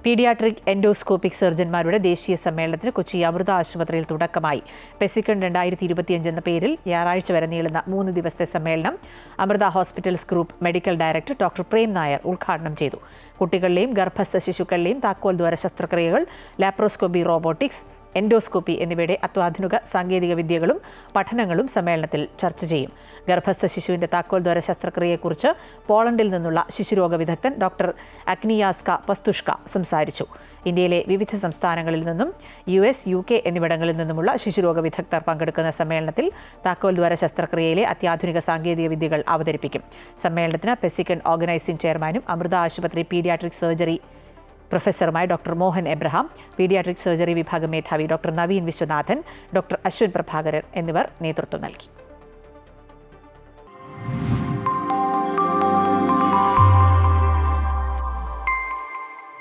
Paediatric endoscopic സർജൻമാരുടെ ദേശീയ സമ്മേളനത്തിന് കൊച്ചി അമൃത ആശുപത്രിയിൽ തുടക്കമായി. പെസിക്കൺ 2025 എന്ന പേരിൽ ഞായറാഴ്ച വരെ നീളുന്ന 3 ദിവസത്തെ സമ്മേളനം Amrita hospitals group medical director doctor Prem Nair ഉദ്ഘാടനം ചെയ്തു. കുട്ടികളിലെയും ഗർഭസ്ഥ ശിശുക്കളിലെയും താക്കോൽ ദ്വാര ശസ്ത്രക്രിയകൾ, ലാപ്രോസ്കോപ്പി, റോബോട്ടിക്സ്, എൻഡോസ്കോപ്പി എന്നിവയുടെ അത്യാധുനിക സാങ്കേതിക വിദ്യകളും പഠനങ്ങളും സമ്മേളനത്തിൽ ചർച്ച ചെയ്യും. ഗർഭസ്ഥ ശിശുവിന്റെ താക്കോൽ ദ്വാര ശസ്ത്രക്രിയയെക്കുറിച്ച് പോളണ്ടിൽ നിന്നുള്ള ശിശുരോഗ വിദഗ്ധൻ ഡോക്ടർ അഗ്നിയാസ്ക പസ്തുഷ്ക സംസാരിച്ചു. ഇന്ത്യയിലെ വിവിധ സംസ്ഥാനങ്ങളിൽ നിന്നും US, UK എന്നിവിടങ്ങളിൽ നിന്നുമുള്ള ശിശുരോഗ വിദഗ്ധർ പങ്കെടുക്കുന്ന സമ്മേളനത്തിൽ താക്കോൽ ദ്വാര ശസ്ത്രക്രിയയിലെ അത്യാധുനിക സാങ്കേതിക വിദ്യകൾ അവതരിപ്പിക്കും. സമ്മേളനത്തിന് പെസിക്കൺ ഓർഗനൈസിംഗ് ചെയർമാനും അമൃത ആശുപത്രി പീഡിയാട്രിക് സർജറി പ്രൊഫസറുമായ doctor Mohan Abraham, paediatric surgery വിഭാഗം മേധാവി ഡോക്ടർ നവീൻ വിശ്വനാഥൻ, ഡോക്ടർ അശ്വിൻ പ്രഭാകരൻ എന്നിവർ നേതൃത്വം നൽകി.